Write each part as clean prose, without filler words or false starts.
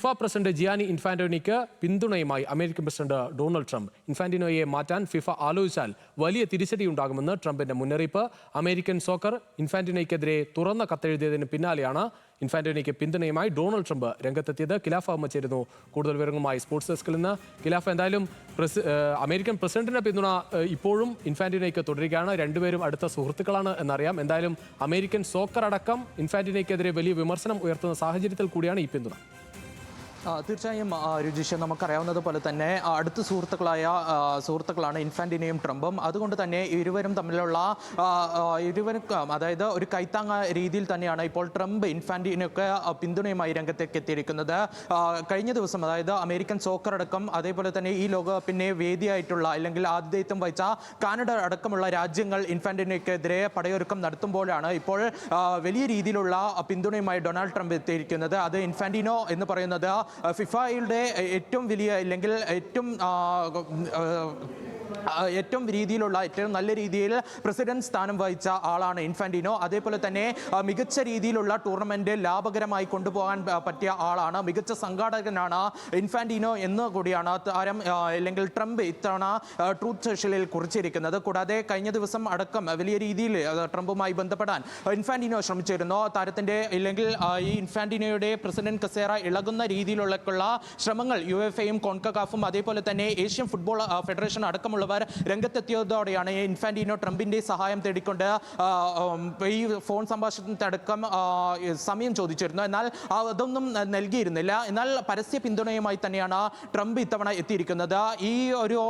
FIFA president Gianni ഇൻഫാന്റിനോയ്ക്ക് പിന്തുണയുമായി American president Donald Trump. ഇൻഫാന്റിനോയെ മാറ്റാൻ FIFA ആലോചിച്ചാൽ വലിയ തിരിച്ചടിയുണ്ടാകുമെന്ന് ട്രംപിന്റെ മുന്നറിയിപ്പ്. അമേരിക്കൻ സോക്കർ ഇൻഫാന്റിനോയ്ക്കെതിരെ തുറന്ന കത്തെഴുതിയതിന് പിന്നാലെയാണ് ഇൻഫാന്റിനോയ്ക്ക് പിന്തുണയുമായി ഡൊണാൾഡ് ട്രംപ് രംഗത്തെത്തിയത്. ഖിലാഫ് അഹമ്മദ് ചേരുന്നു കൂടുതൽ വിവരങ്ങളുമായി സ്പോർട്സ് ഡെസ്കിൽ നിന്ന്. ഖിലാഫ്, എന്തായാലും അമേരിക്കൻ പ്രസിഡന്റിന്റെ പിന്തുണ ഇപ്പോഴും ഇൻഫാന്റിനോയ്ക്ക് തുടരുകയാണ്. രണ്ടുപേരും അടുത്ത സുഹൃത്തുക്കളാണ് എന്നറിയാം. എന്തായാലും അമേരിക്കൻ സോക്കർ അടക്കം ഇൻഫാന്റിനോയ്ക്കെതിരെ വലിയ വിമർശനം ഉയർത്തുന്ന സാഹചര്യത്തിൽ കൂടിയാണ് ഈ പിന്തുണ. തീർച്ചയായും രുചിഷ, നമുക്കറിയാവുന്നതുപോലെ തന്നെ അടുത്ത സുഹൃത്തുക്കളാണ് ഇൻഫാന്റിനോയും ട്രംപും. അതുകൊണ്ട് തന്നെ ഇരുവരും അതായത് ഒരു കൈത്താങ്ങ രീതിയിൽ തന്നെയാണ് ഇപ്പോൾ ട്രംപ് ഇൻഫാന്റിനോയ്ക്ക് പിന്തുണയുമായി രംഗത്തേക്ക് എത്തിയിരിക്കുന്നത്. കഴിഞ്ഞ ദിവസം, അതായത് അമേരിക്കൻ സോക്കർ അടക്കം, അതേപോലെ തന്നെ ഈ ലോകകപ്പിനെ വേദിയായിട്ടുള്ള അല്ലെങ്കിൽ ആതിഥേയത്വം വഹിച്ച കാനഡ അടക്കമുള്ള രാജ്യങ്ങൾ ഇൻഫാന്റിനോയ്ക്കെതിരെ പടയൊരുക്കം നടത്തുമ്പോഴാണ് ഇപ്പോൾ വലിയ രീതിയിലുള്ള പിന്തുണയുമായി ഡൊണാൾഡ് ട്രംപ് എത്തിയിരിക്കുന്നത്. അത് ഇൻഫാന്റിനോ എന്ന് പറയുന്നത് ഫിഫയുടെ ഏറ്റവും വലിയ അല്ലെങ്കിൽ ഏറ്റവും രീതിയിലുള്ള ഏറ്റവും നല്ല രീതിയിൽ പ്രസിഡന്റ് സ്ഥാനം വഹിച്ച ആളാണ് ഇൻഫാന്റിനോ. അതേപോലെ തന്നെ മികച്ച രീതിയിലുള്ള ടൂർണമെന്റ് ലാഭകരമായി കൊണ്ടുപോകാൻ പറ്റിയ ആളാണ്, മികച്ച സംഘാടകനാണ് ഇൻഫാന്റിനോ എന്ന് കൂടിയാണ് താരം അല്ലെങ്കിൽ ട്രംപ് ഇത്തവണ ട്രൂത്ത് സോഷ്യലിൽ കുറിച്ചിരിക്കുന്നത്. കൂടാതെ കഴിഞ്ഞ ദിവസം അടക്കം വലിയ രീതിയിൽ ട്രംപുമായി ബന്ധപ്പെടാൻ ഇൻഫാന്റിനോ ശ്രമിച്ചിരുന്നു. താരത്തിന്റെ അല്ലെങ്കിൽ ഈ ഇൻഫാന്റിനോയുടെ പ്രസിഡന്റ് കസേര ഇളകുന്ന രീതിയിലുള്ള ശ്രമങ്ങൾ യുഎഫയും കോൺകകാഫും അതേപോലെ തന്നെ ഏഷ്യൻ ഫുട്ബോൾ ഫെഡറേഷൻ അടക്കമുള്ള രംഗത്തെത്തിയതോടെയാണ് ഇൻഫാന്റിനോ ട്രംപിന്റെ സഹായം തേടിക്കൊണ്ട് ഈ ഫോൺ സംഭാഷണത്തിനടക്കം സമയം ചോദിച്ചിരുന്നു. എന്നാൽ അതൊന്നും നൽകിയിരുന്നില്ല. എന്നാൽ പരസ്യ പിന്തുണയുമായി തന്നെയാണ് ട്രംപ് ഇത്തവണ എത്തിയിരിക്കുന്നത്. ഈ ഒരു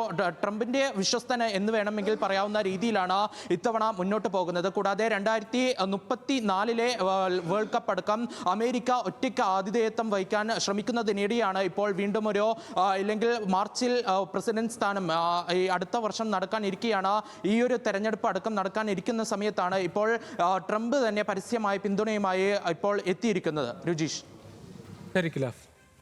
ട്രംപിന്റെ വിശ്വസ്തന് എന്ന് വേണമെങ്കിൽ പറയാവുന്ന രീതിയിലാണ് ഇത്തവണ മുന്നോട്ട് പോകുന്നത്. കൂടാതെ 2034 വേൾഡ് കപ്പ് അടക്കം അമേരിക്ക ഒറ്റയ്ക്ക് ആതിഥേയത്വം വഹിക്കാൻ ശ്രമിക്കുന്നതിനിടെയാണ് ഇപ്പോൾ വീണ്ടും ഒരു അല്ലെങ്കിൽ മാർച്ചിൽ പ്രസിഡന്റ് സ്ഥാനം അടുത്ത വർഷം നടക്കാനിരിക്കുകയാണ്. ഈ ഒരു തെരഞ്ഞെടുപ്പ് അടക്കം നടക്കാനിരിക്കുന്ന സമയത്താണ് ഇപ്പോൾ ട്രംപ് തന്നെ പരസ്യമായ പിന്തുണയുമായി ഇപ്പോൾ എത്തിയിരിക്കുന്നത്. രുചീഷ്. ശരി ഖിലാഫ്.